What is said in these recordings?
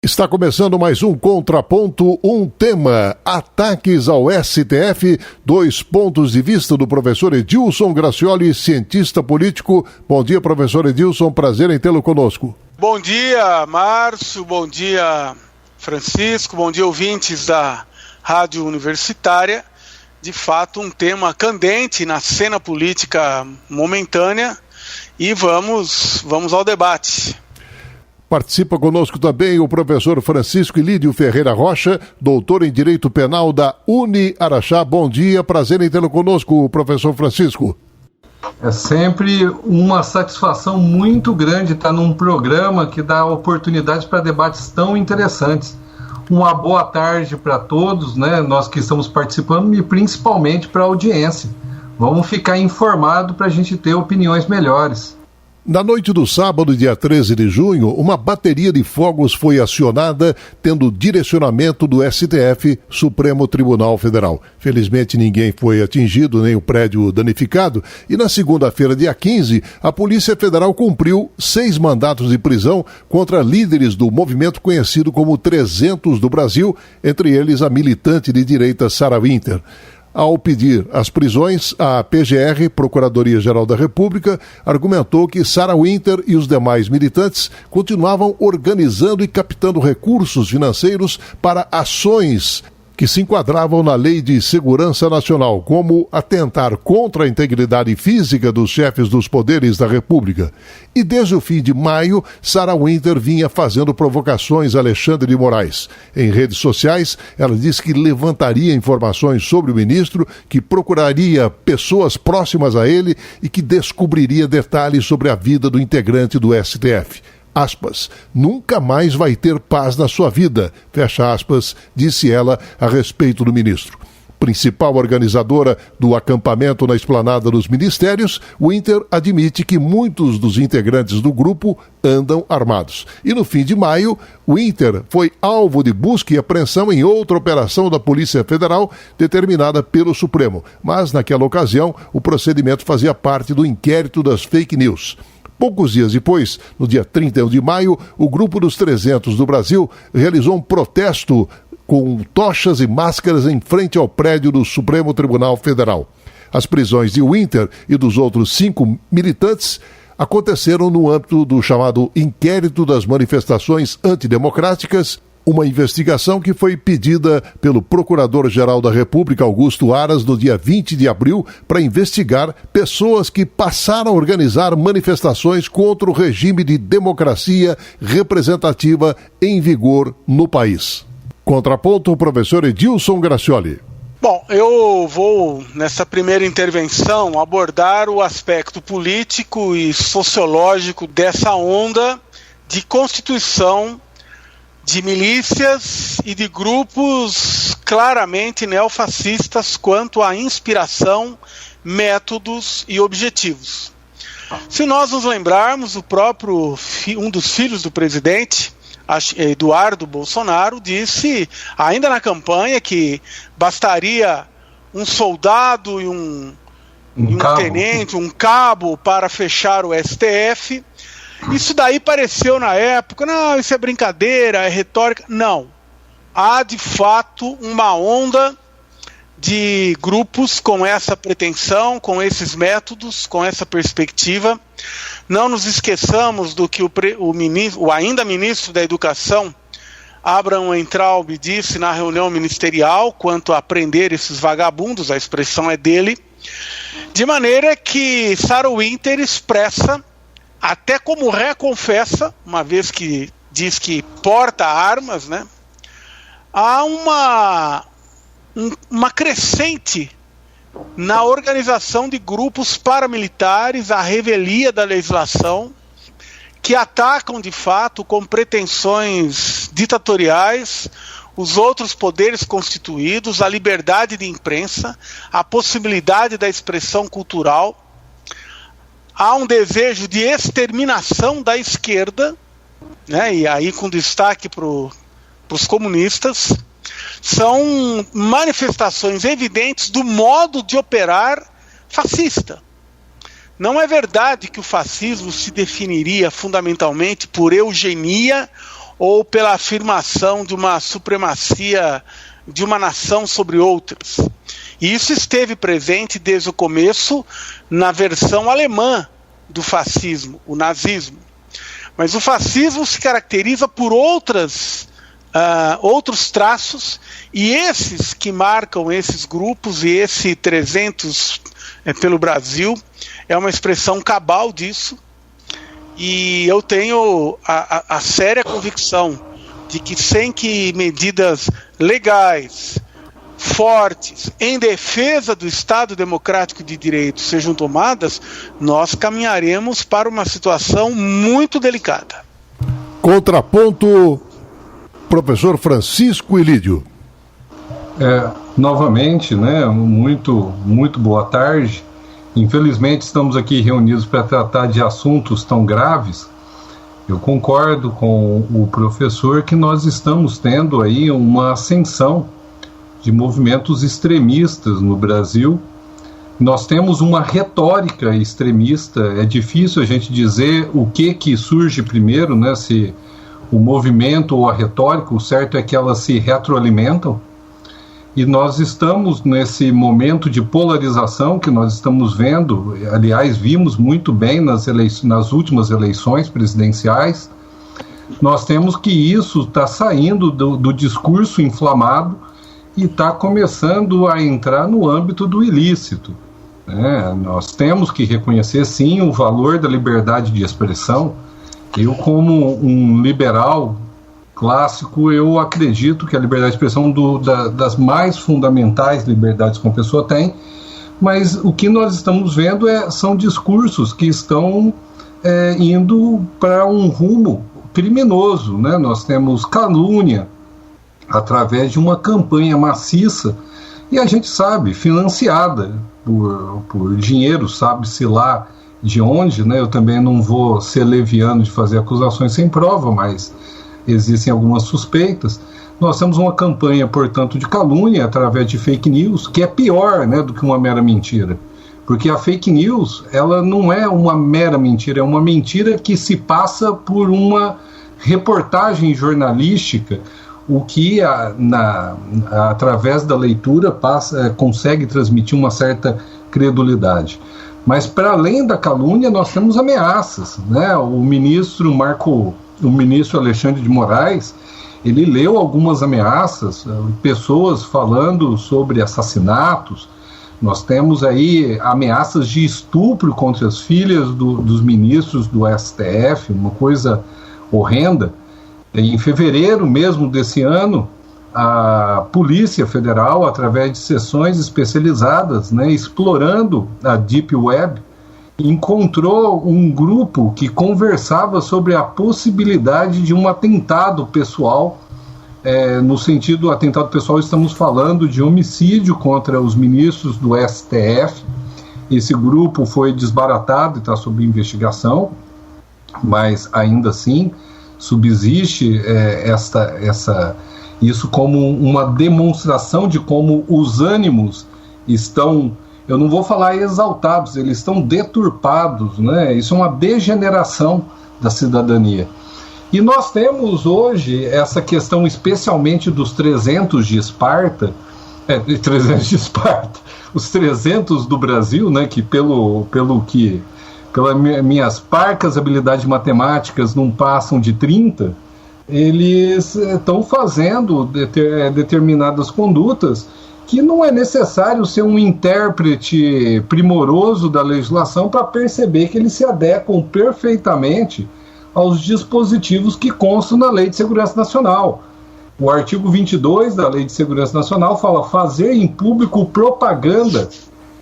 Está começando mais um Contraponto, um tema, ataques ao STF, 2 pontos de vista do professor Edilson Gracioli, cientista político. Bom dia, professor Edilson, prazer em tê-lo conosco. Bom dia, Márcio, bom dia, Francisco, bom dia, ouvintes da Rádio Universitária. De fato, um tema candente na cena política momentânea e vamos ao debate. Participa conosco também o professor Francisco Ilídio Ferreira Rocha, doutor em Direito Penal da UniAraxá. Bom dia, prazer em tê-lo conosco, professor Francisco. É sempre uma satisfação muito grande estar num programa que dá oportunidade para debates tão interessantes. Uma boa tarde para todos, né, nós que estamos participando, e principalmente para a audiência. Vamos ficar informados para a gente ter opiniões melhores. Na noite do sábado, dia 13 de junho, uma bateria de fogos foi acionada, tendo direcionamento do STF, Supremo Tribunal Federal. Felizmente ninguém foi atingido, nem o prédio danificado, e na segunda-feira, dia 15, a Polícia Federal cumpriu 6 mandatos de prisão contra líderes do movimento conhecido como 300 do Brasil, entre eles a militante de direita Sarah Winter. Ao pedir as prisões, a PGR, Procuradoria-Geral da República, argumentou que Sarah Winter e os demais militantes continuavam organizando e captando recursos financeiros para ações que se enquadravam na Lei de Segurança Nacional, como atentar contra a integridade física dos chefes dos poderes da República. E desde o fim de maio, Sarah Winter vinha fazendo provocações a Alexandre de Moraes. Em redes sociais, ela disse que levantaria informações sobre o ministro, que procuraria pessoas próximas a ele e que descobriria detalhes sobre a vida do integrante do STF. Aspas, nunca mais vai ter paz na sua vida, fecha aspas, disse ela a respeito do ministro. Principal organizadora do acampamento na esplanada dos ministérios, Winter admite que muitos dos integrantes do grupo andam armados. E no fim de maio, Winter foi alvo de busca e apreensão em outra operação da Polícia Federal determinada pelo Supremo. Mas, naquela ocasião, o procedimento fazia parte do inquérito das fake news. Poucos dias depois, no dia 31 de maio, o Grupo dos 300 do Brasil realizou um protesto com tochas e máscaras em frente ao prédio do Supremo Tribunal Federal. As prisões de Winter e dos outros 5 militantes aconteceram no âmbito do chamado Inquérito das Manifestações Antidemocráticas, uma investigação que foi pedida pelo Procurador-Geral da República, Augusto Aras, no dia 20 de abril, para investigar pessoas que passaram a organizar manifestações contra o regime de democracia representativa em vigor no país. Contraponto, o professor Edilson Gracioli. Bom, eu vou, nessa primeira intervenção, abordar o aspecto político e sociológico dessa onda de constituição de milícias e de grupos claramente neofascistas quanto à inspiração, métodos e objetivos. Se nós nos lembrarmos, um dos filhos do presidente, Eduardo Bolsonaro, disse, ainda na campanha, que bastaria um soldado e um tenente, um cabo para fechar o STF. Isso daí pareceu na época, não, isso é brincadeira, é retórica. Não. Há de fato uma onda de grupos com essa pretensão, com esses métodos, com essa perspectiva. Não nos esqueçamos do que o ainda ministro da Educação, Abraham Weintraub, disse na reunião ministerial quanto a prender esses vagabundos, a expressão é dele, de maneira que Sarah Winter expressa, até como reconfessa, uma vez que diz que porta armas, né? Há uma crescente na organização de grupos paramilitares, a revelia da legislação, que atacam de fato com pretensões ditatoriais os outros poderes constituídos, a liberdade de imprensa, a possibilidade da expressão cultural. Há um desejo de exterminação da esquerda, né, e aí com destaque para os comunistas. São manifestações evidentes do modo de operar fascista. Não é verdade que o fascismo se definiria fundamentalmente por eugenia ou pela afirmação de uma supremacia de uma nação sobre outras. E isso esteve presente desde o começo na versão alemã do fascismo, o nazismo. Mas o fascismo se caracteriza por outros traços, e esses que marcam esses grupos, e esse 300 pelo Brasil, é uma expressão cabal disso, e eu tenho a séria convicção de que sem que medidas legais, fortes, em defesa do Estado Democrático de Direito sejam tomadas, nós caminharemos para uma situação muito delicada. Contraponto, professor Francisco Ilídio. Novamente, né, muito boa tarde. Infelizmente estamos aqui reunidos para tratar de assuntos tão graves. Eu concordo com o professor que nós estamos tendo aí uma ascensão de movimentos extremistas no Brasil. Nós temos uma retórica extremista. É difícil a gente dizer o que surge primeiro, né, se o movimento ou a retórica. O certo é que elas se retroalimentam. E nós estamos nesse momento de polarização que nós estamos vendo, aliás, vimos muito bem nas últimas eleições presidenciais. Nós temos que isso está saindo do discurso inflamado e está começando a entrar no âmbito do ilícito. Nós temos que reconhecer, sim, o valor da liberdade de expressão. Eu, como um liberal clássico, eu acredito que a liberdade de expressão das mais fundamentais liberdades que uma pessoa tem, mas o que nós estamos vendo são discursos que estão indo para um rumo criminoso, né? Nós temos calúnia através de uma campanha maciça, e a gente sabe, financiada por dinheiro, sabe-se lá de onde, né? Eu também não vou ser leviano de fazer acusações sem prova, mas existem algumas suspeitas. Nós temos uma campanha, portanto, de calúnia através de fake news, que é pior, né, do que uma mera mentira. Porque a fake news, ela não é uma mera mentira, é uma mentira que se passa por uma reportagem jornalística, o que através da leitura consegue transmitir uma certa credulidade. Mas para além da calúnia, nós temos ameaças, né? O ministro Alexandre de Moraes, ele leu algumas ameaças, pessoas falando sobre assassinatos. Nós temos aí ameaças de estupro contra as filhas dos ministros do STF, uma coisa horrenda. Em fevereiro mesmo desse ano, a Polícia Federal, através de sessões especializadas, né, explorando a Deep Web, encontrou um grupo que conversava sobre a possibilidade de um atentado pessoal. No sentido do atentado pessoal, estamos falando de homicídio contra os ministros do STF. Esse grupo foi desbaratado e está sob investigação, mas ainda assim subsiste isso como uma demonstração de como os ânimos estão, eu não vou falar exaltados, eles estão deturpados, né? Isso é uma degeneração da cidadania. E nós temos hoje essa questão especialmente dos 300 de Esparta, os 300 do Brasil, né, que pelas minhas parcas habilidades matemáticas não passam de 30, eles estão fazendo determinadas condutas que não é necessário ser um intérprete primoroso da legislação para perceber que eles se adequam perfeitamente aos dispositivos que constam na Lei de Segurança Nacional. O artigo 22 da Lei de Segurança Nacional fala: fazer em público propaganda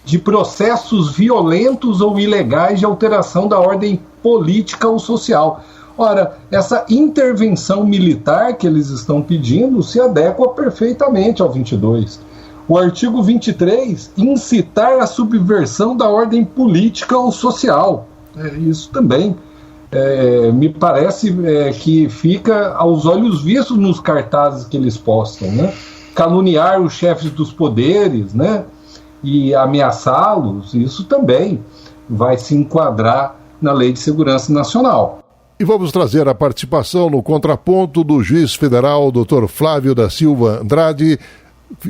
de processos violentos ou ilegais de alteração da ordem política ou social. Ora, essa intervenção militar que eles estão pedindo se adequa perfeitamente ao 22. O artigo 23, incitar a subversão da ordem política ou social. Isso também me parece que fica aos olhos vistos nos cartazes que eles postam, né? Caluniar os chefes dos poderes, né? E ameaçá-los, isso também vai se enquadrar na Lei de Segurança Nacional. E vamos trazer a participação no contraponto do juiz federal Dr. Flávio da Silva Andrade,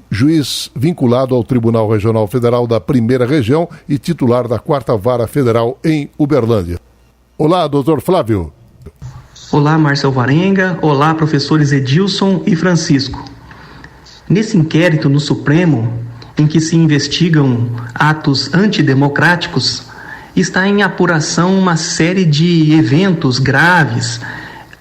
juiz vinculado ao Tribunal Regional Federal da Primeira Região e titular da 4ª Vara Federal em Uberlândia. Olá, doutor Flávio. Olá, Márcio Alvarenga. Olá, professores Edilson e Francisco. Nesse inquérito no Supremo, em que se investigam atos antidemocráticos, está em apuração uma série de eventos graves.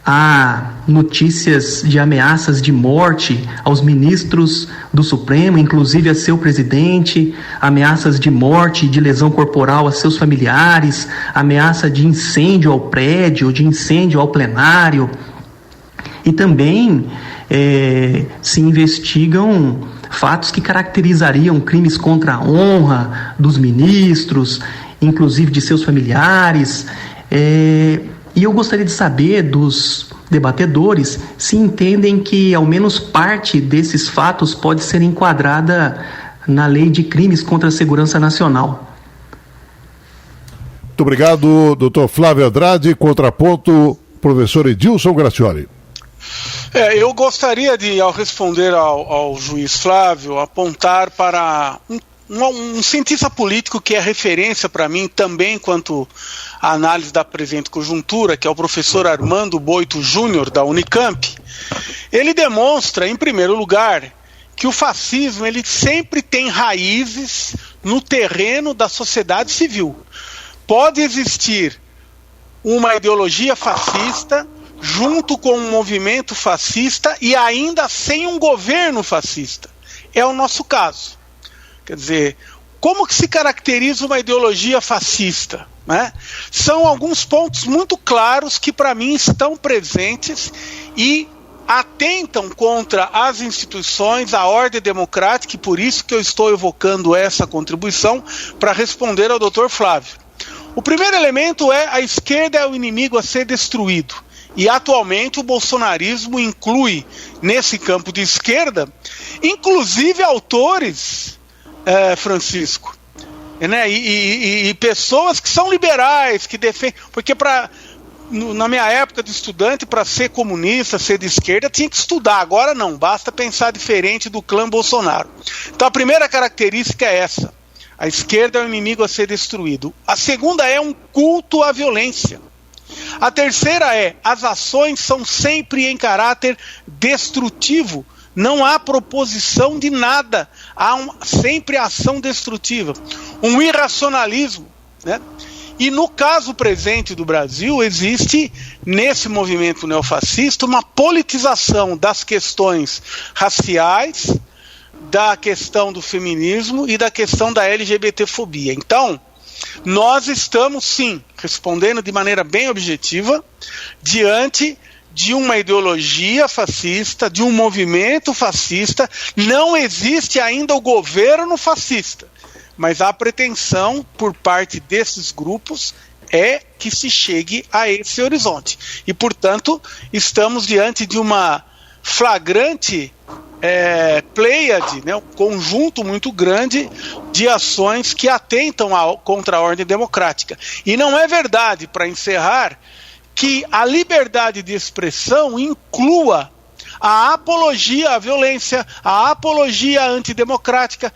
Há notícias de ameaças de morte aos ministros do Supremo, inclusive a seu presidente, ameaças de morte e de lesão corporal a seus familiares, ameaça de incêndio ao prédio, de incêndio ao plenário. E também se investigam fatos que caracterizariam crimes contra a honra dos ministros, inclusive de seus familiares. E eu gostaria de saber dos debatedores se entendem que ao menos parte desses fatos pode ser enquadrada na Lei de Crimes contra a Segurança Nacional. Muito obrigado, doutor Flávio Andrade. Contraponto, professor Edilson Gracioli. Eu gostaria de, ao responder ao juiz Flávio, apontar para um cientista político que é referência para mim também quanto à análise da presente conjuntura, que é o professor Armando Boito Júnior, da Unicamp. Ele demonstra, em primeiro lugar, que o fascismo ele sempre tem raízes no terreno da sociedade civil. Pode existir uma ideologia fascista junto com um movimento fascista e ainda sem um governo fascista. É o nosso caso. Quer dizer, como que se caracteriza uma ideologia fascista? Né? São alguns pontos muito claros que para mim estão presentes e atentam contra as instituições, a ordem democrática, e por isso que eu estou evocando essa contribuição para responder ao Dr. Flávio. O primeiro elemento é: a esquerda é o inimigo a ser destruído. E atualmente o bolsonarismo inclui nesse campo de esquerda, inclusive autores, Francisco, né? E pessoas que são liberais, que defendem, porque na minha época de estudante, para ser comunista, ser de esquerda, tinha que estudar. Agora não, basta pensar diferente do clã Bolsonaro. Então a primeira característica é essa: a esquerda é o inimigo a ser destruído. A segunda é um culto à violência. A terceira é: as ações são sempre em caráter destrutivo. Não há proposição de nada, há sempre ação destrutiva. Um irracionalismo, né? E no caso presente do Brasil, existe nesse movimento neofascista uma politização das questões raciais, da questão do feminismo e da questão da LGBTfobia. Então, nós estamos, sim, respondendo de maneira bem objetiva, diante de uma ideologia fascista, de um movimento fascista. Não existe ainda o governo fascista, mas a pretensão por parte desses grupos é que se chegue a esse horizonte. E, portanto, estamos diante de uma flagrante pleiade, né, um conjunto muito grande de ações que atentam contra a ordem democrática. E não é verdade, para encerrar, que a liberdade de expressão inclua a apologia à violência, a apologia antidemocrática.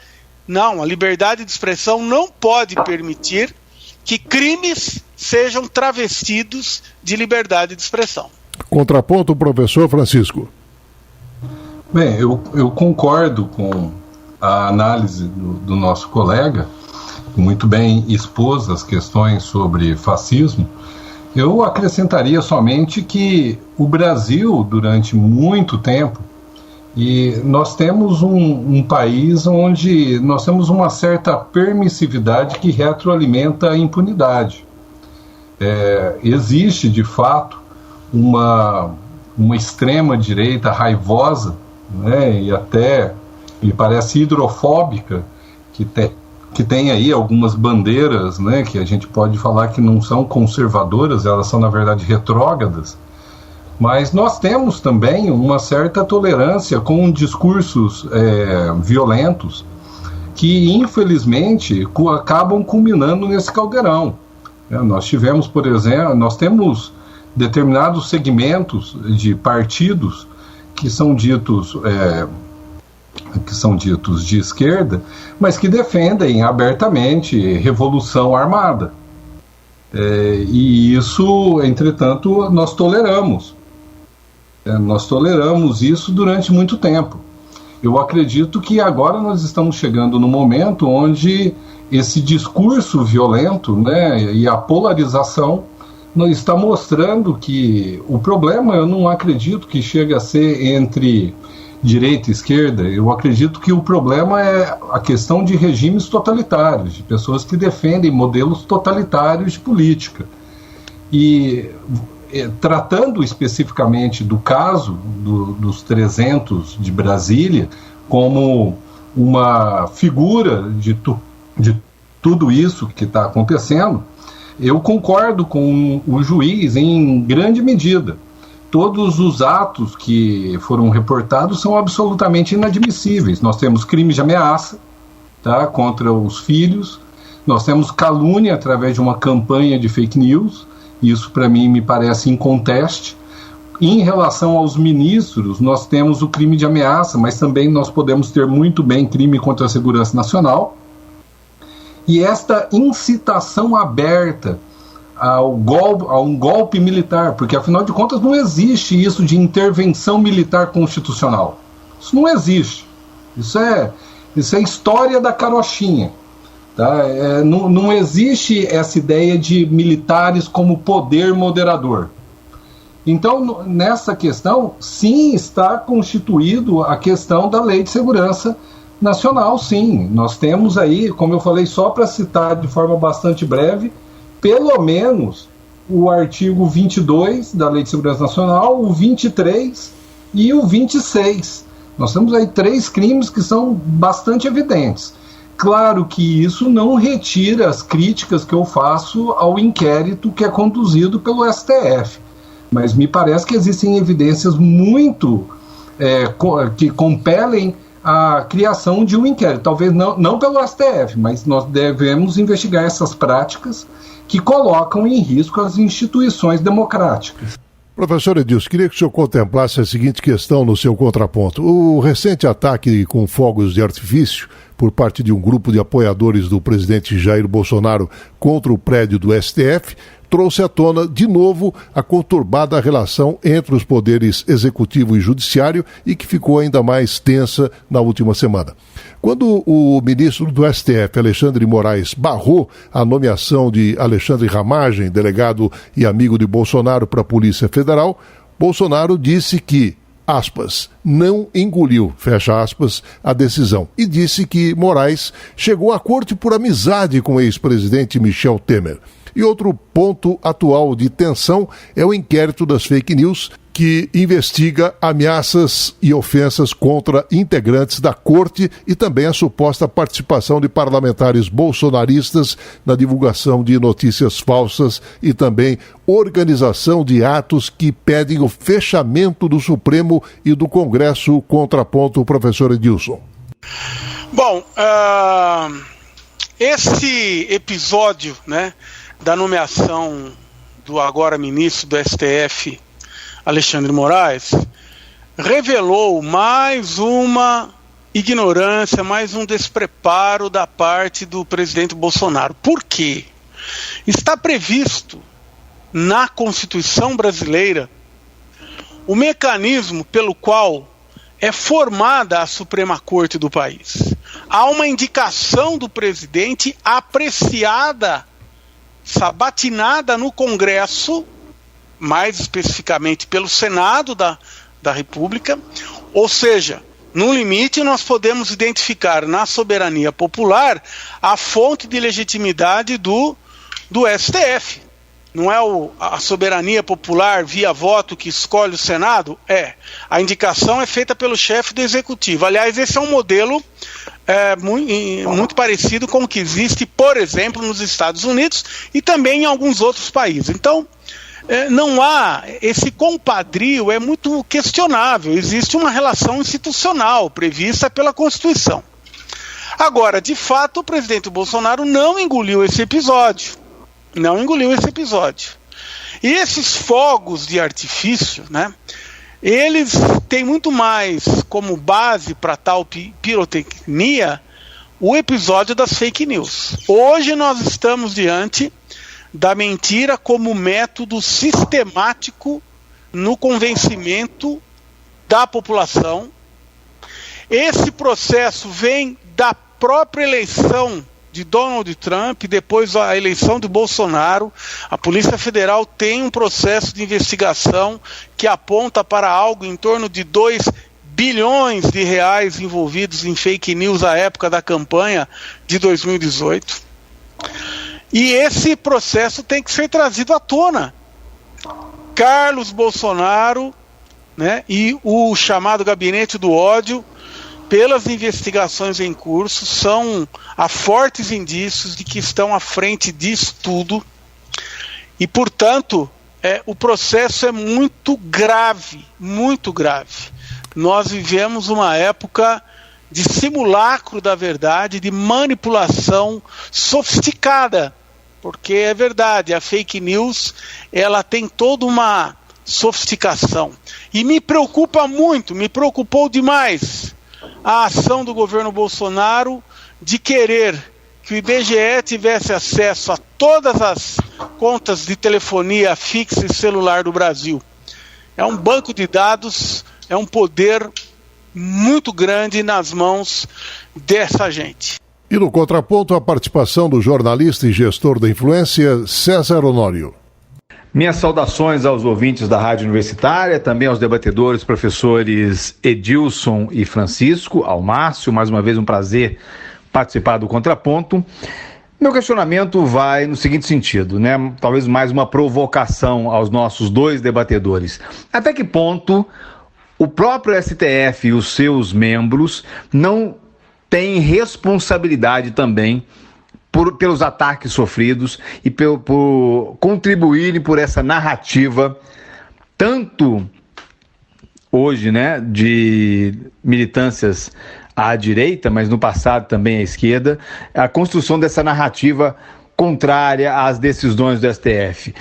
Não, a liberdade de expressão não pode permitir que crimes sejam travestidos de liberdade de expressão. Contraponto, professor Francisco. Bem, eu concordo com a análise do nosso colega, que muito bem expôs as questões sobre fascismo. Eu acrescentaria somente que o Brasil, durante muito tempo, e nós temos um país onde nós temos uma certa permissividade que retroalimenta a impunidade. Existe, de fato, uma extrema-direita raivosa, né, e até me parece hidrofóbica, que tem aí algumas bandeiras, né, que a gente pode falar que não são conservadoras, elas são na verdade retrógradas, mas nós temos também uma certa tolerância com discursos violentos que infelizmente acabam culminando nesse caldeirão. Nós tivemos, por exemplo, nós temos determinados segmentos de partidos que são ditos de esquerda, mas que defendem abertamente revolução armada. E isso, entretanto, nós toleramos. Nós toleramos isso durante muito tempo. Eu acredito que agora nós estamos chegando no momento onde esse discurso violento, né, e a polarização está mostrando que o problema, eu não acredito que chegue a ser entre direita e esquerda. Eu acredito que o problema é a questão de regimes totalitários, de pessoas que defendem modelos totalitários de política. E tratando especificamente do caso dos 300 de Brasília como uma figura de tudo isso que está acontecendo, eu concordo com o juiz em grande medida. Todos os atos que foram reportados são absolutamente inadmissíveis. Nós temos crime de ameaça, tá, contra os filhos, nós temos calúnia através de uma campanha de fake news, isso para mim me parece inconteste. Em relação aos ministros, nós temos o crime de ameaça, mas também nós podemos ter muito bem crime contra a segurança nacional. E esta incitação aberta a um golpe militar, porque afinal de contas não existe isso de intervenção militar constitucional. Isso não existe. Isso é história da carochinha. Tá? Não existe essa ideia de militares como poder moderador. Então, nessa questão, sim, está constituído a questão da Lei de Segurança Nacional, sim. Nós temos aí, como eu falei, só para citar de forma bastante breve, pelo menos o artigo 22 da Lei de Segurança Nacional, o 23 e o 26. Nós temos aí 3 crimes que são bastante evidentes. Claro que isso não retira as críticas que eu faço ao inquérito que é conduzido pelo STF, mas me parece que existem evidências muito que compelem a criação de um inquérito. Talvez não pelo STF, mas nós devemos investigar essas práticas que colocam em risco as instituições democráticas. Professor Edilson, queria que o senhor contemplasse a seguinte questão no seu contraponto. O recente ataque com fogos de artifício por parte de um grupo de apoiadores do presidente Jair Bolsonaro contra o prédio do STF trouxe à tona, de novo, a conturbada relação entre os poderes executivo e judiciário e que ficou ainda mais tensa na última semana. Quando o ministro do STF, Alexandre Moraes, barrou a nomeação de Alexandre Ramagem, delegado e amigo de Bolsonaro, para a Polícia Federal, Bolsonaro disse que, aspas, não engoliu, fecha aspas, a decisão, e disse que Moraes chegou à corte por amizade com o ex-presidente Michel Temer. E outro ponto atual de tensão é o inquérito das fake news, que investiga ameaças e ofensas contra integrantes da corte e também a suposta participação de parlamentares bolsonaristas na divulgação de notícias falsas e também organização de atos que pedem o fechamento do Supremo e do Congresso. Contraponto, professor Edilson. Bom, esse episódio, né, da nomeação do agora ministro do STF, Alexandre Moraes, revelou mais uma ignorância, mais um despreparo da parte do presidente Bolsonaro. Por quê? Está previsto na Constituição brasileira o mecanismo pelo qual é formada a Suprema Corte do país. Há uma indicação do presidente apreciada, sabatinada no Congresso, mais especificamente pelo Senado da República, ou seja, no limite nós podemos identificar na soberania popular a fonte de legitimidade do STF. Não é a soberania popular via voto que escolhe o Senado? A indicação é feita pelo chefe do Executivo. Aliás, esse é um modelo muito parecido com o que existe, por exemplo, nos Estados Unidos e também em alguns outros países. Então, não há, esse compadrio é muito questionável, existe uma relação institucional prevista pela Constituição. Agora, de fato, o presidente Bolsonaro não engoliu esse episódio. E esses fogos de artifício, né, eles têm muito mais como base para tal pirotecnia o episódio das fake news. Hoje nós estamos diante da mentira como método sistemático no convencimento da população. Esse processo vem da própria eleição de Donald Trump, depois a eleição de Bolsonaro. A Polícia Federal tem um processo de investigação que aponta para algo em torno de 2 bilhões de reais envolvidos em fake news à época da campanha de 2018. E esse processo tem que ser trazido à tona. Carlos Bolsonaro, né, e o chamado Gabinete do Ódio, pelas investigações em curso, há fortes indícios de que estão à frente disso tudo. E, portanto, o processo é muito grave, muito grave. Nós vivemos uma época de simulacro da verdade, de manipulação sofisticada, porque é verdade, a fake news, ela tem toda uma sofisticação. E me preocupa muito, me preocupou demais a ação do governo Bolsonaro de querer que o IBGE tivesse acesso a todas as contas de telefonia fixa e celular do Brasil. É um banco de dados, é um poder muito grande nas mãos dessa gente. E no contraponto, a participação do jornalista e gestor da influência, César Honório. Minhas saudações aos ouvintes da Rádio Universitária, também aos debatedores, professores Edilson e Francisco, ao Márcio, mais uma vez um prazer participar do Contraponto. Meu questionamento vai no seguinte sentido, né? Talvez mais uma provocação aos nossos dois debatedores. Até que ponto o próprio STF e os seus membros não têm responsabilidade também pelos ataques sofridos e por contribuírem por essa narrativa, tanto hoje, né, de militâncias à direita, mas no passado também à esquerda, a construção dessa narrativa contrária às decisões do STF.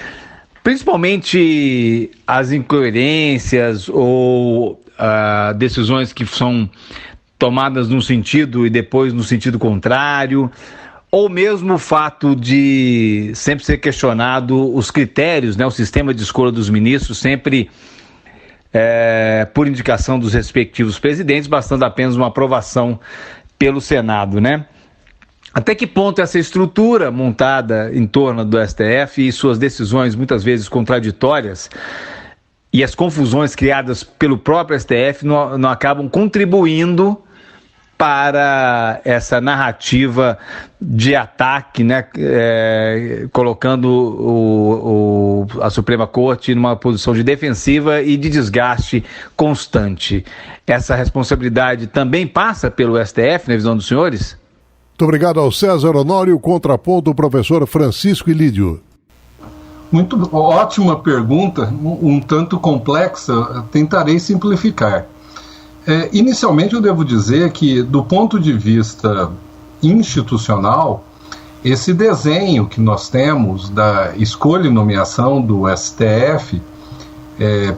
Principalmente as incoerências ou decisões que são tomadas num sentido e depois no sentido contrário, ou mesmo o fato de sempre ser questionado os critérios, né, o sistema de escolha dos ministros, sempre por indicação dos respectivos presidentes, bastando apenas uma aprovação pelo Senado, né? Até que ponto essa estrutura montada em torno do STF e suas decisões muitas vezes contraditórias e as confusões criadas pelo próprio STF não acabam contribuindo para essa narrativa de ataque, né, colocando a Suprema Corte numa posição de defensiva e de desgaste constante. Essa responsabilidade também passa pelo STF, na visão dos senhores? Muito obrigado ao César Honório, contraponto o professor Francisco Ilídio. Muito ótima pergunta, um tanto complexa, tentarei simplificar. Inicialmente eu devo dizer que, do ponto de vista institucional, esse desenho que nós temos da escolha e nomeação do STF,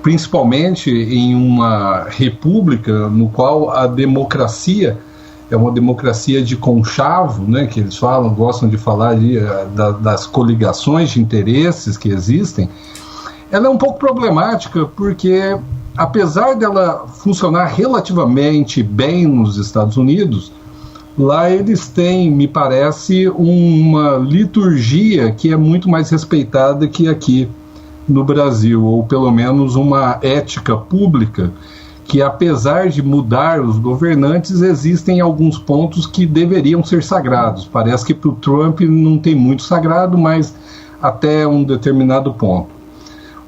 principalmente em uma república no qual a democracia é uma democracia de conchavo, né, que eles gostam de falar das coligações de interesses que existem, ela é um pouco problemática porque, apesar dela funcionar relativamente bem nos Estados Unidos, lá eles têm, me parece, uma liturgia que é muito mais respeitada que aqui no Brasil, ou pelo menos uma ética pública que, apesar de mudar os governantes, existem alguns pontos que deveriam ser sagrados. Parece que para o Trump não tem muito sagrado, mas até um determinado ponto.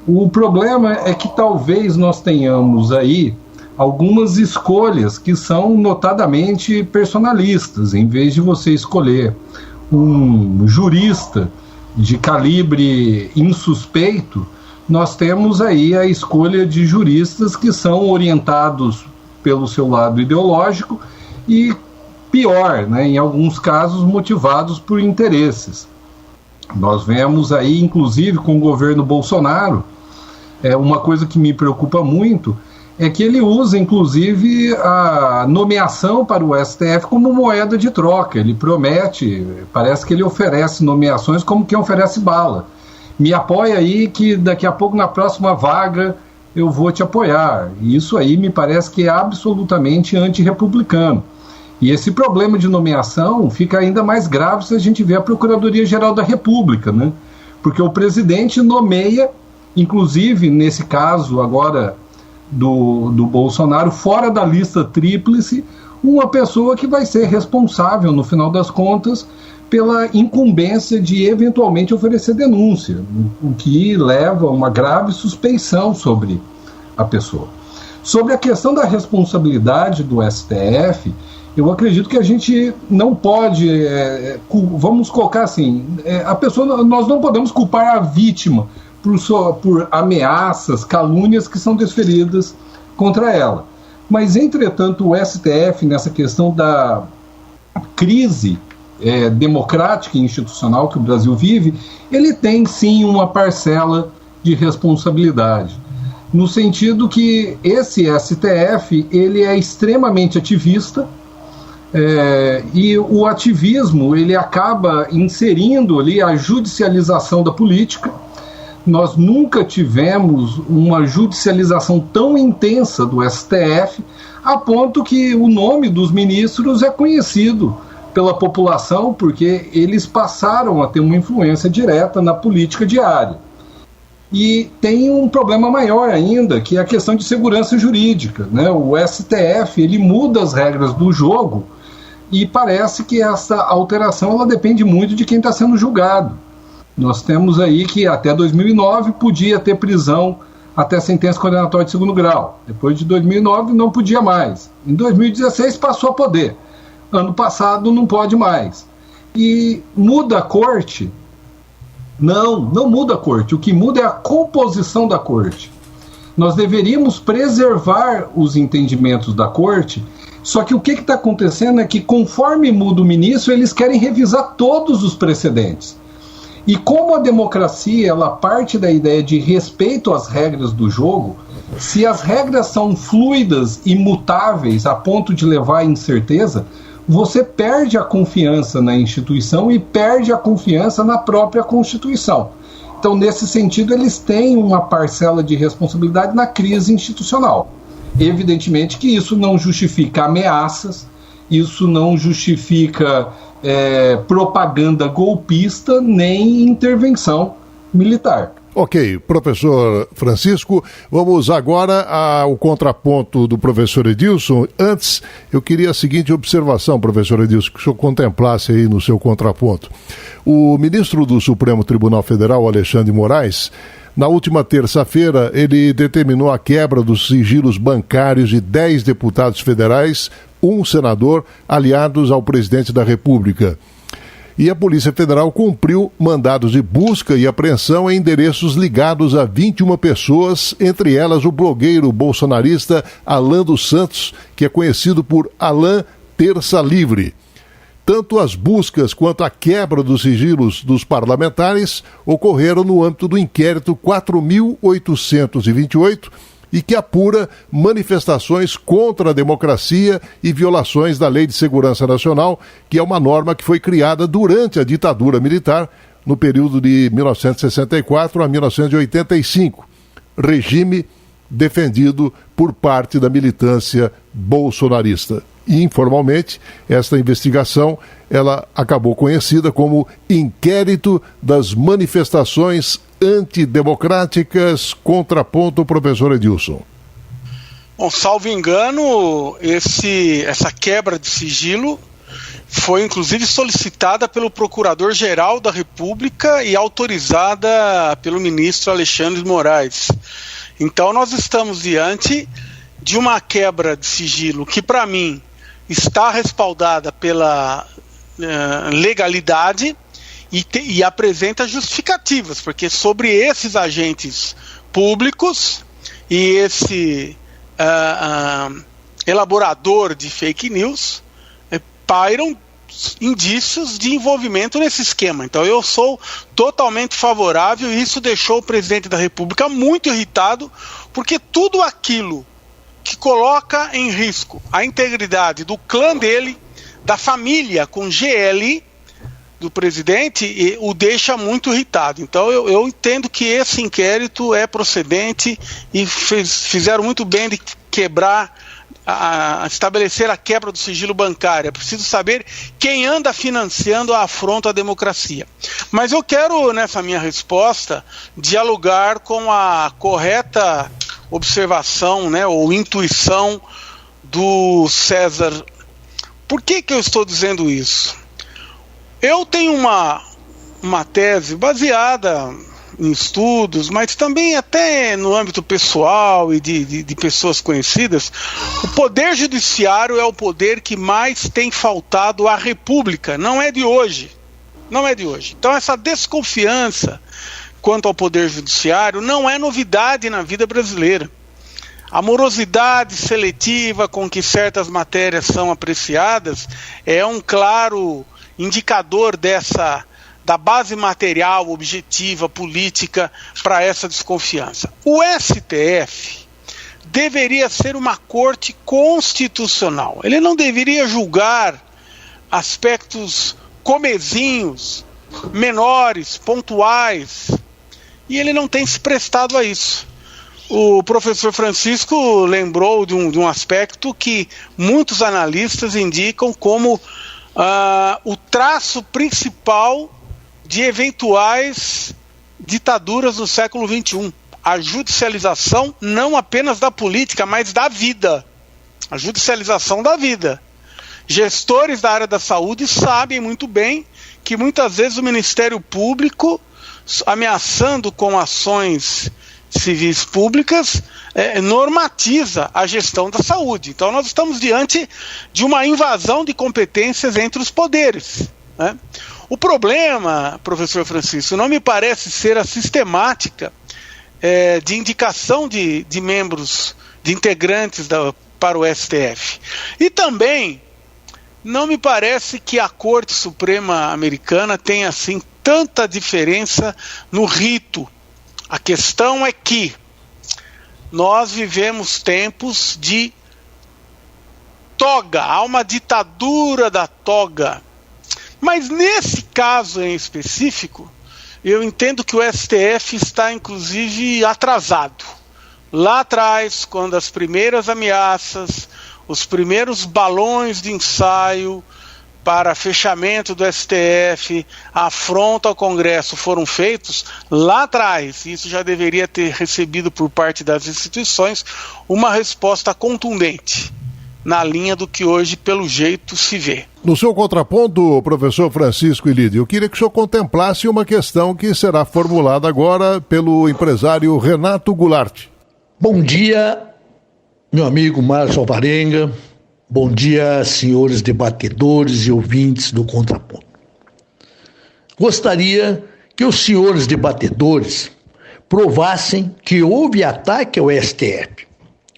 O problema é que talvez nós tenhamos aí algumas escolhas que são notadamente personalistas. Em vez de você escolher um jurista de calibre insuspeito, nós temos aí a escolha de juristas que são orientados pelo seu lado ideológico e, pior, né, em alguns casos motivados por interesses. Nós vemos aí, inclusive com o governo Bolsonaro, uma coisa que me preocupa muito é que ele usa, inclusive, a nomeação para o STF como moeda de troca. Ele promete, parece que ele oferece nomeações como quem oferece bala. Me apoia aí que daqui a pouco, na próxima vaga, eu vou te apoiar. E isso aí me parece que é absolutamente antirrepublicano. E esse problema de nomeação fica ainda mais grave se a gente vê a Procuradoria-Geral da República, né? Porque o presidente nomeia, inclusive nesse caso agora do Bolsonaro, fora da lista tríplice, uma pessoa que vai ser responsável, no final das contas, pela incumbência de eventualmente oferecer denúncia, o que leva a uma grave suspeição sobre a pessoa. Sobre a questão da responsabilidade do STF, eu acredito que a gente não pode, vamos colocar assim, nós não podemos culpar a vítima por ameaças, calúnias que são desferidas contra ela. Mas, entretanto, o STF, nessa questão da crise democrática e institucional que o Brasil vive, ele tem sim uma parcela de responsabilidade, no sentido que esse STF ele é extremamente ativista, e o ativismo ele acaba inserindo ali a judicialização da política. Nós nunca tivemos uma judicialização tão intensa do STF, a ponto que o nome dos ministros é conhecido pela população, porque eles passaram a ter uma influência direta na política diária. E tem um problema maior ainda, que é a questão de segurança jurídica, né? O STF ele muda as regras do jogo e parece que essa alteração ela depende muito de quem está sendo julgado. Nós temos aí que até 2009 podia ter prisão até sentença condenatória de segundo grau. Depois de 2009 não podia mais. Em 2016 passou a poder. Ano passado não pode mais. E muda a corte? Não muda a corte. O que muda é a composição da corte. Nós deveríamos preservar os entendimentos da corte, só que o que está acontecendo é que conforme muda o ministro, eles querem revisar todos os precedentes. E como a democracia ela parte da ideia de respeito às regras do jogo, se as regras são fluidas e mutáveis a ponto de levar à incerteza, você perde a confiança na instituição e perde a confiança na própria Constituição. Então, nesse sentido, eles têm uma parcela de responsabilidade na crise institucional. Evidentemente que isso não justifica ameaças, isso não justifica propaganda golpista nem intervenção militar. Ok, professor Francisco, vamos agora ao contraponto do professor Edilson. Antes, eu queria a seguinte observação, professor Edilson, que o senhor contemplasse aí no seu contraponto. O ministro do Supremo Tribunal Federal, Alexandre de Moraes, na última terça-feira, ele determinou a quebra dos sigilos bancários de 10 deputados federais, um senador, aliados ao presidente da República. E a Polícia Federal cumpriu mandados de busca e apreensão em endereços ligados a 21 pessoas, entre elas o blogueiro bolsonarista Alan dos Santos, que é conhecido por Alan Terça Livre. Tanto as buscas quanto a quebra dos sigilos dos parlamentares ocorreram no âmbito do inquérito 4.828 e que apura manifestações contra a democracia e violações da Lei de Segurança Nacional, que é uma norma que foi criada durante a ditadura militar, no período de 1964 a 1985, regime defendido por parte da militância bolsonarista. E, informalmente, esta investigação ela acabou conhecida como Inquérito das Manifestações Antidemocráticas, contraponto professor Edilson. Bom, salvo engano, essa quebra de sigilo foi inclusive solicitada pelo Procurador-Geral da República e autorizada pelo ministro Alexandre de Moraes. Então nós estamos diante de uma quebra de sigilo que, para mim, está respaldada pela legalidade e apresenta justificativas, porque sobre esses agentes públicos e esse elaborador de fake news pairam indícios de envolvimento nesse esquema. Então eu sou totalmente favorável, e isso deixou o presidente da República muito irritado, porque tudo aquilo que coloca em risco a integridade do clã dele, da família com GL do presidente, o deixa muito irritado. Então eu entendo que esse inquérito é procedente, e fizeram muito bem de quebrar, estabelecer a quebra do sigilo bancário. É preciso saber quem anda financiando a afronta à democracia. Mas eu quero, nessa minha resposta, dialogar com a correta observação, né, ou intuição do César. Por que eu estou dizendo isso? Eu tenho uma tese baseada em estudos, mas também até no âmbito pessoal e de pessoas conhecidas. O poder judiciário é o poder que mais tem faltado à República, não é de hoje. Então essa desconfiança quanto ao poder judiciário não é novidade na vida brasileira. A morosidade seletiva com que certas matérias são apreciadas é um claro indicador da base material, objetiva, política para essa desconfiança. O STF deveria ser uma corte constitucional. Ele não deveria julgar aspectos comezinhos, menores, pontuais, e ele não tem se prestado a isso. O professor Francisco lembrou de um aspecto que muitos analistas indicam como o traço principal de eventuais ditaduras no século XXI. A judicialização não apenas da política, mas da vida. A judicialização da vida. Gestores da área da saúde sabem muito bem que muitas vezes o Ministério Público, ameaçando com ações civis públicas, normatiza a gestão da saúde. Então nós estamos diante de uma invasão de competências entre os poderes, né? O problema, professor Francisco, não me parece ser a sistemática de indicação de membros, de integrantes para o STF. E também não me parece que a Corte Suprema Americana tenha assim tanta diferença no rito. A questão é que nós vivemos tempos de toga, há uma ditadura da toga. Mas nesse caso em específico, eu entendo que o STF está inclusive atrasado. Lá atrás, quando as primeiras ameaças, os primeiros balões de ensaio para fechamento do STF, a afronta ao Congresso foram feitos, lá atrás, isso já deveria ter recebido por parte das instituições uma resposta contundente, na linha do que hoje, pelo jeito, se vê. No seu contraponto, professor Francisco Elidio, eu queria que o senhor contemplasse uma questão que será formulada agora pelo empresário Renato Goulart. Bom dia, meu amigo Márcio Alvarenga. Bom dia, senhores debatedores e ouvintes do Contraponto. Gostaria que os senhores debatedores provassem que houve ataque ao STF.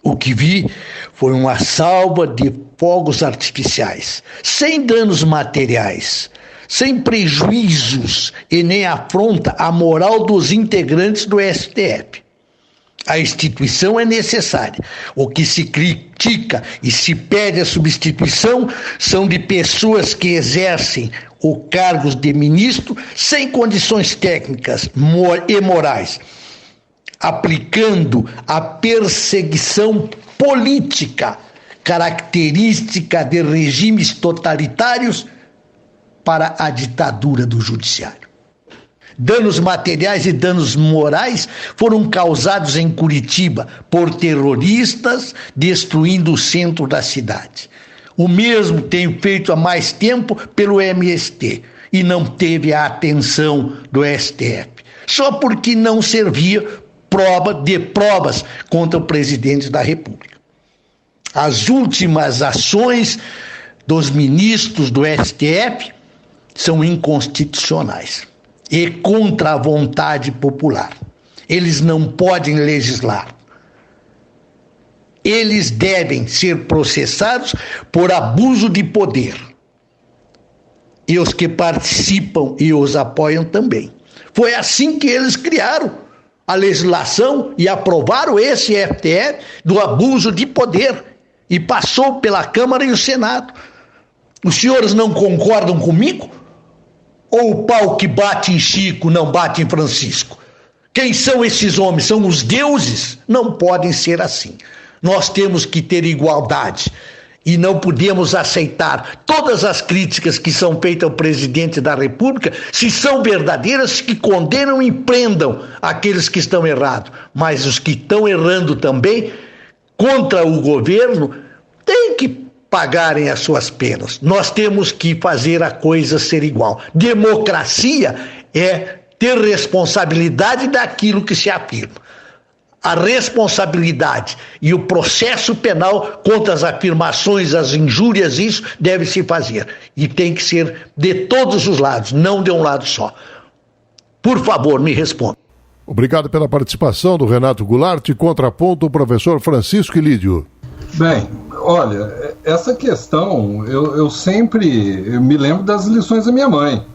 O que vi foi uma salva de fogos artificiais, sem danos materiais, sem prejuízos e nem afronta à moral dos integrantes do STF. A instituição é necessária. O que se critica e se pede a substituição são de pessoas que exercem o cargo de ministro sem condições técnicas e morais, aplicando a perseguição política, característica de regimes totalitários, para a ditadura do judiciário. Danos materiais e danos morais foram causados em Curitiba por terroristas destruindo o centro da cidade. O mesmo tem feito há mais tempo pelo MST e não teve a atenção do STF, só porque não servia provas contra o presidente da República. As últimas ações dos ministros do STF são inconstitucionais e contra a vontade popular. Eles não podem legislar. Eles devem ser processados por abuso de poder. e os que participam e os apoiam também. Foi assim que eles criaram a legislação e aprovaram esse STF do abuso de poder e passou pela Câmara e o Senado. Os senhores não concordam comigo? Ou o pau que bate em Chico não bate em Francisco? Quem são esses homens? São os deuses? Não podem ser assim. Nós temos que ter igualdade e não podemos aceitar todas as críticas que são feitas ao presidente da República, se são verdadeiras, que condenam e prendam aqueles que estão errados. Mas os que estão errando também contra o governo têm que pagarem as suas penas. Nós temos que fazer a coisa ser igual. Democracia é ter responsabilidade daquilo que se afirma. A responsabilidade e o processo penal contra as afirmações, as injúrias, isso deve se fazer. E tem que ser de todos os lados, não de um lado só. Por favor, me responda. Obrigado pela participação do Renato Goulart. Contraponto o professor Francisco Ilídio. Bem, olha, essa questão, eu sempre me lembro das lições da minha mãe.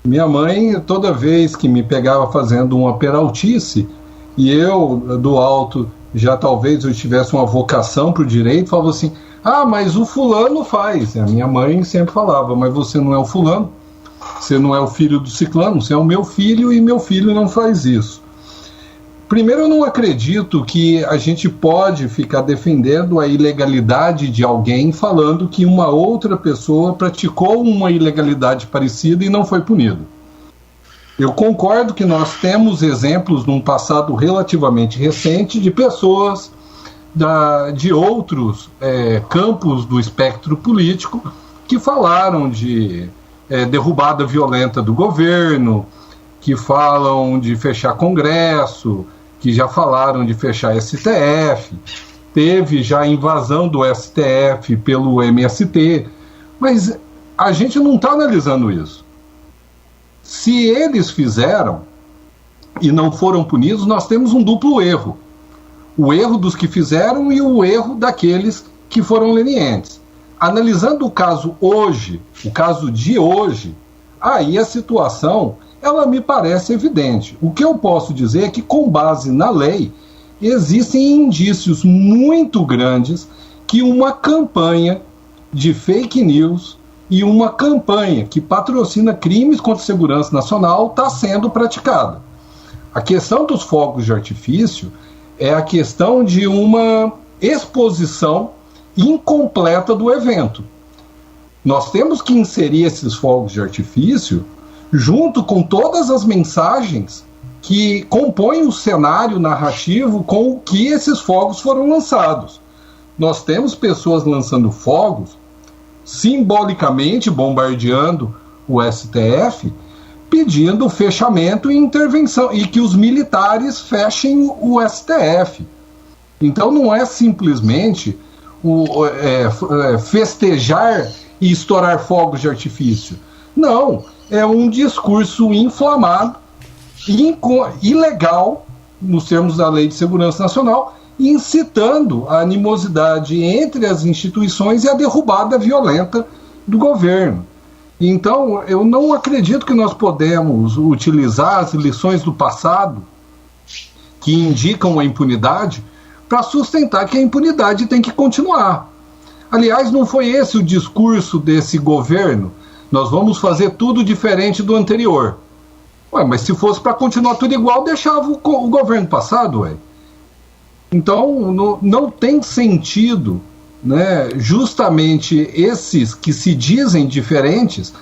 Minha mãe, toda vez que me pegava fazendo uma peraltice, e eu, do alto, já talvez eu tivesse uma vocação para o direito, falava assim, mas o fulano faz. A minha mãe sempre falava, mas você não é o fulano, você não é o filho do ciclano, você é o meu filho e meu filho não faz isso. Primeiro, eu não acredito que a gente pode ficar defendendo a ilegalidade de alguém falando que uma outra pessoa praticou uma ilegalidade parecida e não foi punido. Eu concordo que nós temos exemplos num passado relativamente recente de pessoas de outros campos do espectro político que falaram de derrubada violenta do governo, que falam de fechar Congresso, que já falaram de fechar STF, teve já a invasão do STF pelo MST, mas a gente não está analisando isso. Se eles fizeram e não foram punidos, nós temos um duplo erro. O erro dos que fizeram e o erro daqueles que foram lenientes. Analisando o caso hoje, o caso de hoje, aí a situação, ela me parece evidente. O que eu posso dizer é que, com base na lei, existem indícios muito grandes que uma campanha de fake news e uma campanha que patrocina crimes contra a segurança nacional está sendo praticada. A questão dos fogos de artifício é a questão de uma exposição incompleta do evento. Nós temos que inserir esses fogos de artifício junto com todas as mensagens que compõem o cenário narrativo com o que esses fogos foram lançados. Nós temos pessoas lançando fogos, simbolicamente bombardeando o STF, pedindo fechamento e intervenção, e que os militares fechem o STF. Então não é simplesmente festejar e estourar fogos de artifício. Não, é um discurso inflamado, ilegal, nos termos da Lei de Segurança Nacional, incitando a animosidade entre as instituições e a derrubada violenta do governo. Então, eu não acredito que nós podemos utilizar as lições do passado, que indicam a impunidade, para sustentar que a impunidade tem que continuar. Aliás, não foi esse o discurso desse governo. Nós vamos fazer tudo diferente do anterior. Mas se fosse para continuar tudo igual, deixava o governo passado, Então, não tem sentido, né, justamente esses que se dizem diferentes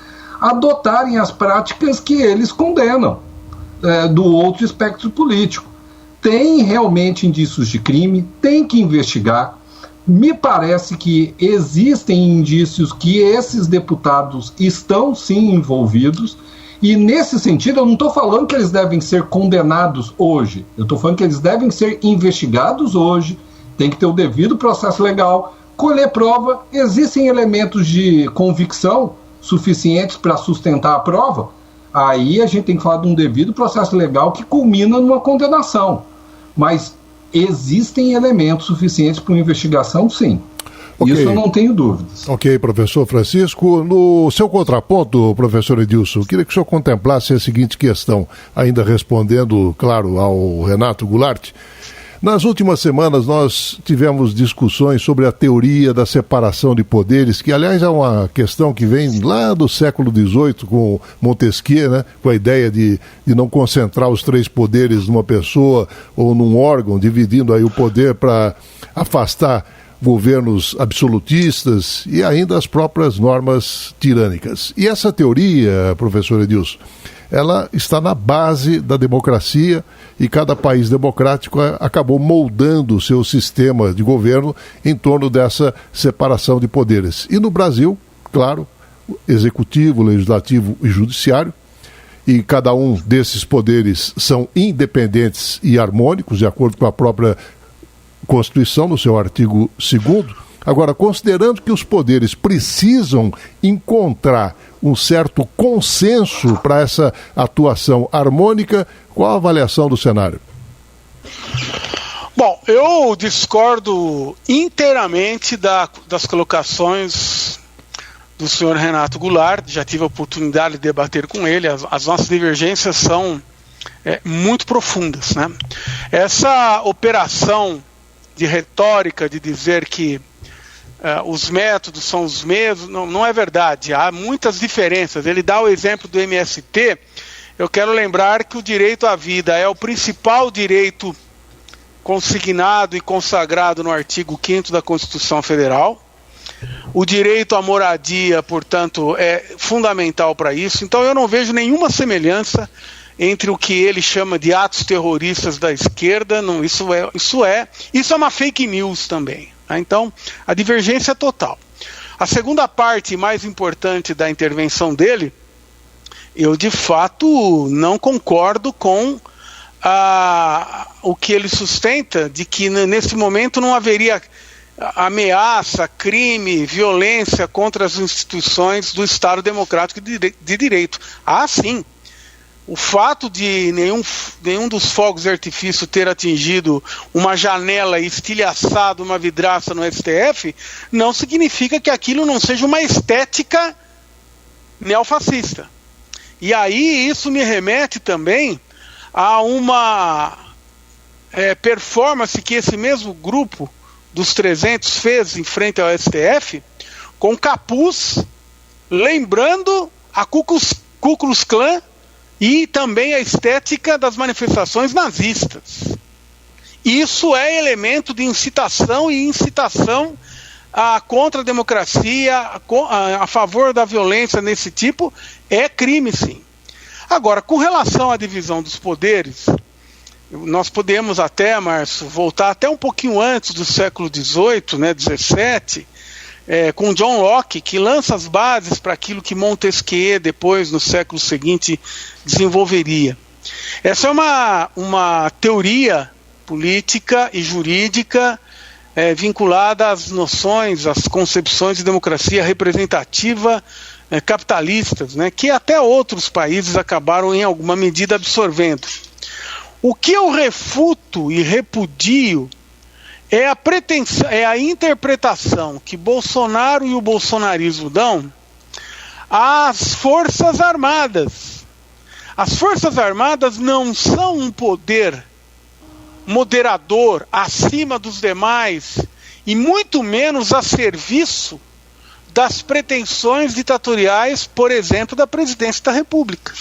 adotarem as práticas que eles condenam do outro espectro político. Tem realmente indícios de crime, tem que investigar. Me parece que existem indícios que esses deputados estão sim envolvidos, e nesse sentido eu não estou falando que eles devem ser condenados hoje, eu estou falando que eles devem ser investigados hoje, tem que ter o devido processo legal, colher prova, existem elementos de convicção suficientes para sustentar a prova, aí a gente tem que falar de um devido processo legal que culmina numa condenação, mas existem elementos suficientes para uma investigação, sim. Okay. Isso eu não tenho dúvidas. Ok, professor Francisco. No seu contraponto, professor Edilson, queria que o senhor contemplasse a seguinte questão, ainda respondendo, claro, ao Renato Goulart. Nas últimas semanas nós tivemos discussões sobre a teoria da separação de poderes, que aliás é uma questão que vem lá do século XVIII com Montesquieu, né? Com a ideia de não concentrar os 3 poderes numa pessoa ou num órgão, dividindo aí o poder para afastar governos absolutistas e ainda as próprias normas tirânicas. E essa teoria, professor Edilson, ela está na base da democracia e cada país democrático acabou moldando o seu sistema de governo em torno dessa separação de poderes. E no Brasil, claro, executivo, legislativo e judiciário, e cada um desses poderes são independentes e harmônicos, de acordo com a própria Constituição, no seu artigo 2º. Agora, considerando que os poderes precisam encontrar um certo consenso para essa atuação harmônica, qual a avaliação do cenário? Bom, eu discordo inteiramente das colocações do senhor Renato Goulart. Já tive a oportunidade de debater com ele. As nossas divergências são muito profundas, né? Essa operação de retórica de dizer que os métodos são os mesmos, não é verdade. Há muitas diferenças. Ele dá o exemplo do MST. Eu quero lembrar que o direito à vida é o principal direito consignado e consagrado no artigo 5º da Constituição Federal. O direito à moradia, portanto, é fundamental para isso. Então eu não vejo nenhuma semelhança entre o que ele chama de atos terroristas da esquerda. Não, isso é uma fake news também. Tá? Então, a divergência é total. A segunda parte mais importante da intervenção dele, eu de fato não concordo com o que ele sustenta, de que nesse momento não haveria ameaça, crime, violência contra as instituições do Estado Democrático de Direito. Sim. O fato de nenhum dos fogos de artifício ter atingido uma janela e estilhaçado uma vidraça no STF não significa que aquilo não seja uma estética neofascista. E aí isso me remete também a uma performance que esse mesmo grupo dos 300 fez em frente ao STF com capuz, lembrando a Ku Klux Klan e também a estética das manifestações nazistas. Isso é elemento de incitação contra a democracia, a favor da violência nesse tipo, é crime, sim. Agora, com relação à divisão dos poderes, nós podemos até, Márcio, voltar até um pouquinho antes do século XVIII, né, XVII, com John Locke, que lança as bases para aquilo que Montesquieu depois, no século seguinte, desenvolveria. Essa é uma teoria política e jurídica vinculada às noções, às concepções de democracia representativa capitalistas, né, que até outros países acabaram em alguma medida absorvendo. O que eu refuto e repudio é a interpretação que Bolsonaro e o bolsonarismo dão às Forças Armadas. As Forças Armadas não são um poder moderador acima dos demais e muito menos a serviço das pretensões ditatoriais, por exemplo, da presidência da República.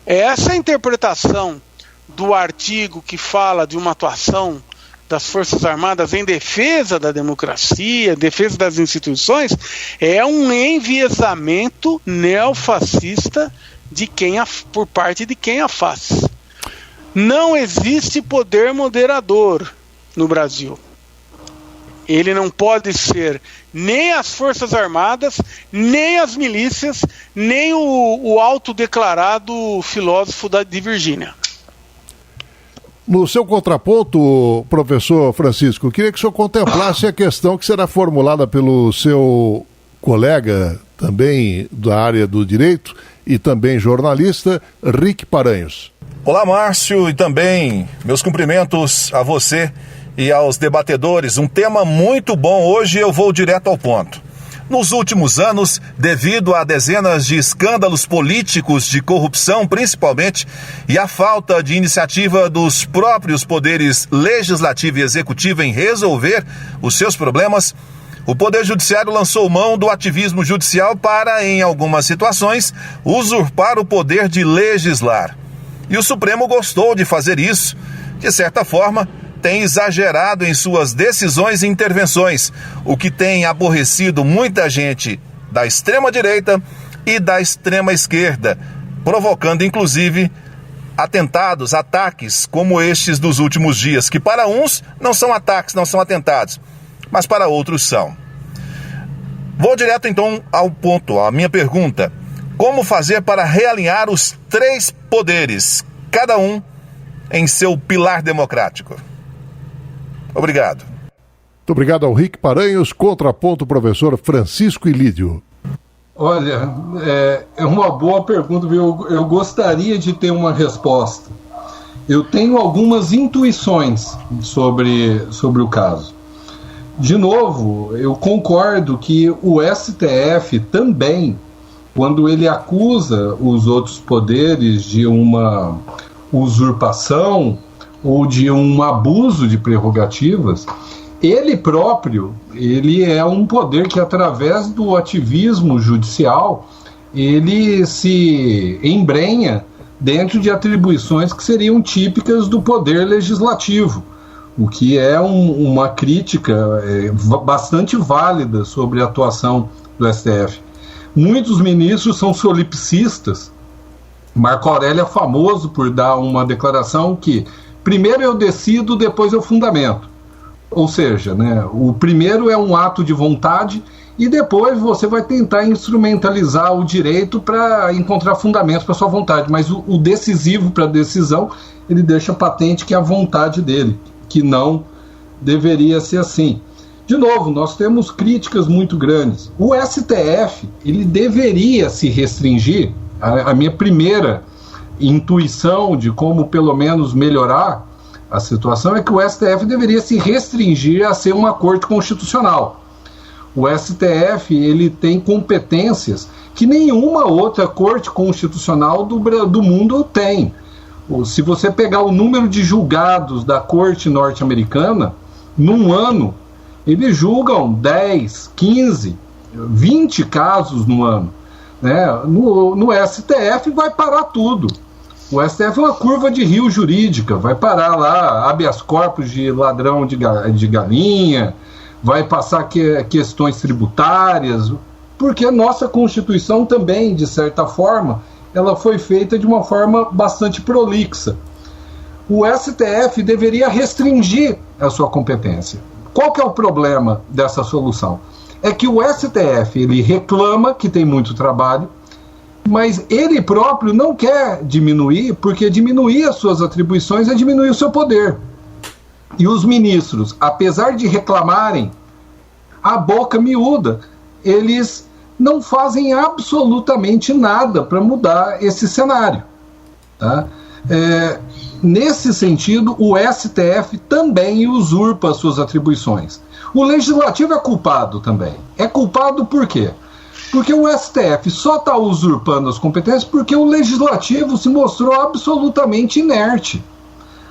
Essa é a interpretação do artigo que fala de uma atuação das Forças Armadas em defesa da democracia, em defesa das instituições, é um enviesamento neofascista por parte de quem a faz. Não existe poder moderador no Brasil. Ele não pode ser nem as Forças Armadas, nem as milícias, nem o autodeclarado filósofo de Virgínia. No seu contraponto, professor Francisco, eu queria que o senhor contemplasse a questão que será formulada pelo seu colega, também da área do direito e também jornalista, Rick Paranhos. Olá, Márcio, e também meus cumprimentos a você e aos debatedores. Um tema muito bom. Hoje eu vou direto ao ponto. Nos últimos anos, devido a dezenas de escândalos políticos de corrupção, principalmente, e a falta de iniciativa dos próprios poderes legislativo e executivo em resolver os seus problemas, o Poder Judiciário lançou mão do ativismo judicial para, em algumas situações, usurpar o poder de legislar. E o Supremo gostou de fazer isso. De certa forma, tem exagerado em suas decisões e intervenções, o que tem aborrecido muita gente da extrema-direita e da extrema-esquerda, provocando, inclusive, ataques como estes dos últimos dias, que para uns não são ataques, não são atentados, mas para outros são. Vou direto então ao ponto, a minha pergunta: como fazer para realinhar os três poderes, cada um em seu pilar democrático? Obrigado. Muito obrigado ao Rick Paranhos. Contraponto, professor Francisco Ilídio. Olha, é uma boa pergunta, viu? Eu gostaria de ter uma resposta. Eu tenho algumas intuições sobre o caso. De novo, eu concordo que o STF também, quando ele acusa os outros poderes de uma usurpação ou de um abuso de prerrogativas, ele próprio, ele é um poder que, através do ativismo judicial, ele se embrenha dentro de atribuições que seriam típicas do poder legislativo, o que é uma crítica bastante válida sobre a atuação do STF. Muitos ministros são solipsistas. Marco Aurélio é famoso por dar uma declaração que primeiro eu decido, depois eu fundamento. Ou seja, né, o primeiro é um ato de vontade e depois você vai tentar instrumentalizar o direito para encontrar fundamentos para sua vontade. Mas o decisivo para a decisão, ele deixa patente que é a vontade dele, que não deveria ser assim. De novo, nós temos críticas muito grandes. O STF, ele deveria se restringir. A minha primeira intuição de como pelo menos melhorar a situação é que o STF deveria se restringir a ser uma corte constitucional. O STF, ele tem competências que nenhuma outra corte constitucional do mundo tem. Se você pegar o número de julgados da corte norte-americana, num ano, eles julgam 10, 15, 20 casos no ano. Né? No STF vai parar tudo. O STF é uma curva de rio jurídica, vai parar lá habeas corpus de ladrão de galinha, vai passar questões tributárias, porque a nossa Constituição também, de certa forma, ela foi feita de uma forma bastante prolixa. O STF deveria restringir a sua competência. Qual que é o problema dessa solução? É que o STF, ele reclama que tem muito trabalho, mas ele próprio não quer diminuir, porque diminuir as suas atribuições é diminuir o seu poder. E os ministros, apesar de reclamarem a boca miúda, eles não fazem absolutamente nada para mudar esse cenário. Tá? Nesse sentido, o STF também usurpa as suas atribuições. O Legislativo é culpado também. É culpado por quê? Porque o STF só está usurpando as competências porque o Legislativo se mostrou absolutamente inerte.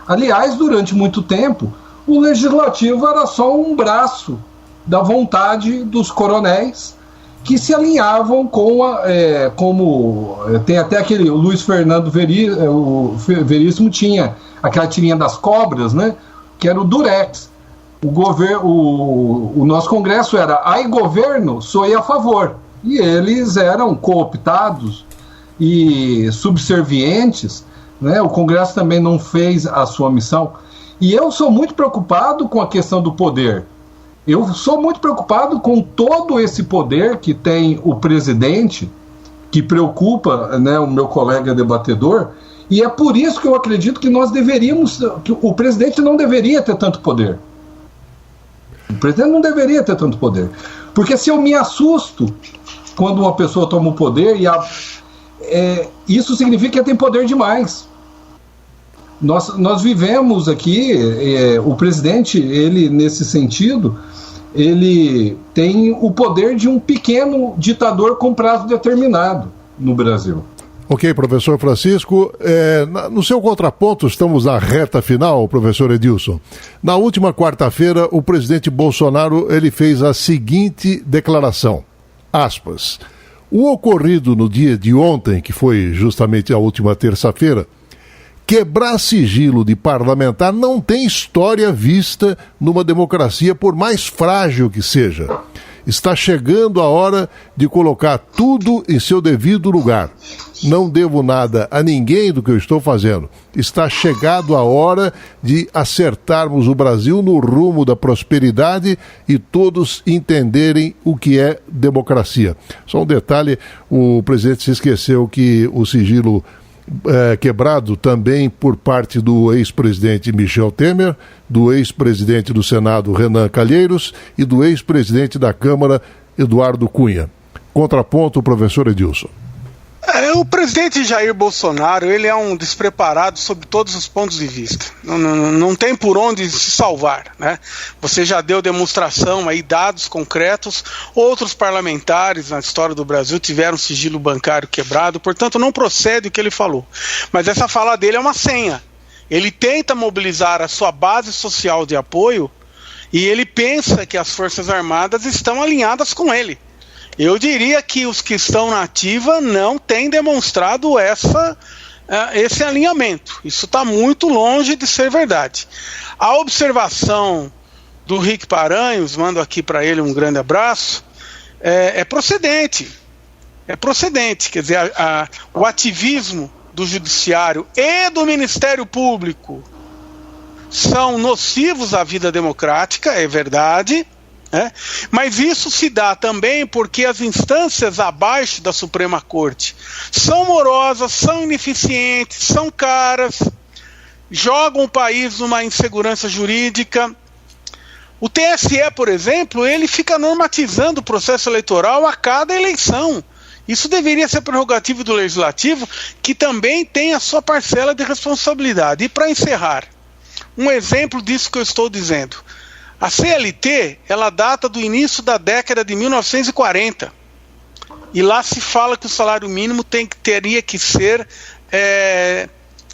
Aliás, durante muito tempo, o Legislativo era só um braço da vontade dos coronéis que se alinhavam com como tem até aquele o Luiz Fernando Veríssimo tinha aquela tirinha das cobras, né, que era o Durex. O nosso Congresso era ai governo, sou a favor. E eles eram cooptados e subservientes, né? O Congresso também não fez a sua missão. E eu sou muito preocupado com a questão do poder. Eu sou muito preocupado com todo esse poder que tem o presidente, que preocupa, né, o meu colega debatedor, e é por isso que eu acredito que que o presidente não deveria ter tanto poder. O presidente não deveria ter tanto poder. Porque se eu me assusto quando uma pessoa toma o poder, isso significa que ela tem poder demais. Nós vivemos aqui, o presidente, ele nesse sentido, ele tem o poder de um pequeno ditador com prazo determinado no Brasil. Ok, professor Francisco. No seu contraponto, estamos na reta final, professor Edilson. Na última quarta-feira, o presidente Bolsonaro ele fez a seguinte declaração, aspas, o ocorrido no dia de ontem, que foi justamente a última terça-feira, quebrar sigilo de parlamentar não tem história vista numa democracia, por mais frágil que seja. Está chegando a hora de colocar tudo em seu devido lugar. Não devo nada a ninguém do que eu estou fazendo. Está chegado a hora de acertarmos o Brasil no rumo da prosperidade e todos entenderem o que é democracia. Só um detalhe, o presidente se esqueceu que o sigilo quebrado também por parte do ex-presidente Michel Temer, do ex-presidente do Senado Renan Calheiros e do ex-presidente da Câmara Eduardo Cunha. Contraponto, professor Edilson. O presidente Jair Bolsonaro, ele é um despreparado sob todos os pontos de vista. Não tem por onde se salvar, né? Você já deu demonstração aí, dados concretos. Outros parlamentares na história do Brasil tiveram sigilo bancário quebrado, portanto não procede o que ele falou. Mas essa fala dele é uma senha. Ele tenta mobilizar a sua base social de apoio e ele pensa que as Forças Armadas estão alinhadas com ele. Eu diria que os que estão na ativa não têm demonstrado esse alinhamento. Isso está muito longe de ser verdade. A observação do Rick Paranhos, mando aqui para ele um grande abraço, é procedente. É procedente. Quer dizer, o ativismo do Judiciário e do Ministério Público são nocivos à vida democrática, é verdade. Mas isso se dá também porque as instâncias abaixo da Suprema Corte são morosas, são ineficientes, são caras, jogam o país numa insegurança jurídica. O TSE, por exemplo, ele fica normatizando o processo eleitoral a cada eleição. Isso deveria ser prerrogativa do Legislativo, que também tem a sua parcela de responsabilidade. E para encerrar, um exemplo disso que eu estou dizendo. A CLT, ela data do início da década de 1940. E lá se fala que o salário mínimo teria que ser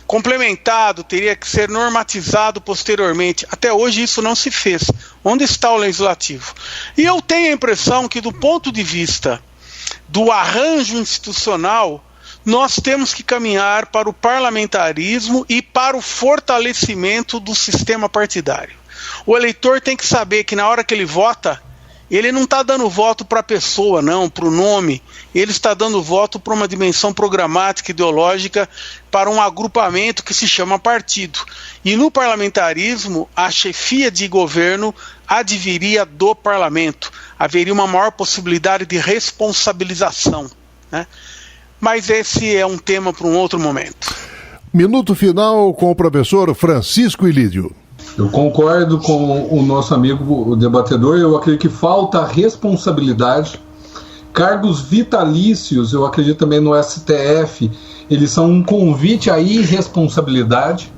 complementado, teria que ser normatizado posteriormente. Até hoje isso não se fez. Onde está o Legislativo? E eu tenho a impressão que, do ponto de vista do arranjo institucional, nós temos que caminhar para o parlamentarismo e para o fortalecimento do sistema partidário. O eleitor tem que saber que na hora que ele vota, ele não está dando voto para a pessoa, não, para o nome. Ele está dando voto para uma dimensão programática, ideológica, para um agrupamento que se chama partido. E no parlamentarismo, a chefia de governo adviria do parlamento. Haveria uma maior possibilidade de responsabilização, né? Mas esse é um tema para um outro momento. Minuto final com o professor Francisco Ilídio. Eu concordo com o nosso amigo o debatedor. Eu acredito que falta responsabilidade. Cargos vitalícios, eu acredito também no STF, eles são um convite à irresponsabilidade.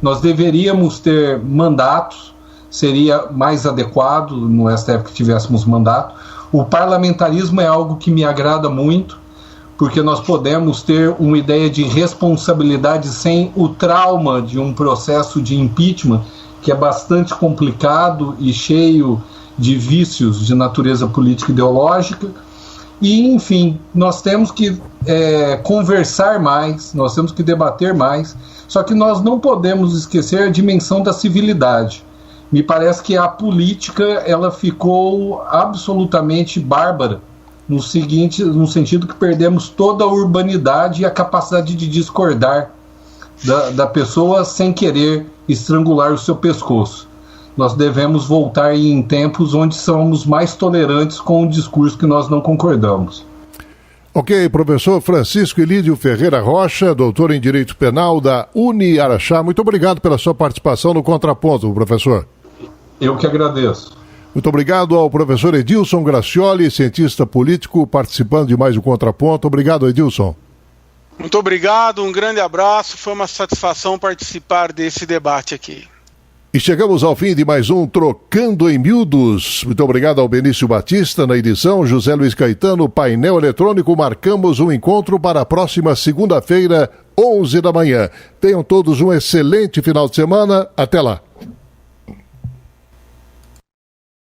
Nós deveríamos ter mandatos, seria mais adequado no STF que tivéssemos mandato. O parlamentarismo é algo que me agrada muito, porque nós podemos ter uma ideia de responsabilidade sem o trauma de um processo de impeachment, que é bastante complicado e cheio de vícios de natureza política e ideológica. E, enfim, nós temos que conversar mais, nós temos que debater mais, só que nós não podemos esquecer a dimensão da civilidade. Me parece que a política ela ficou absolutamente bárbara, no sentido que perdemos toda a urbanidade e a capacidade de discordar da pessoa sem querer estrangular o seu pescoço. Nós devemos voltar em tempos onde somos mais tolerantes com o discurso que nós não concordamos. Ok, professor Francisco Ilídio Ferreira Rocha, doutor em Direito Penal da Uniaraxá. Muito obrigado pela sua participação no Contraponto, professor. Eu que agradeço. Muito obrigado ao professor Edilson Gracioli, cientista político, participando de mais um Contraponto. Obrigado, Edilson. Muito obrigado, um grande abraço, foi uma satisfação participar desse debate aqui. E chegamos ao fim de mais um Trocando em Miúdos. Muito obrigado ao Benício Batista na edição, José Luiz Caetano, painel eletrônico. Marcamos um encontro para a próxima segunda-feira, 11 da manhã. Tenham todos um excelente final de semana. Até lá.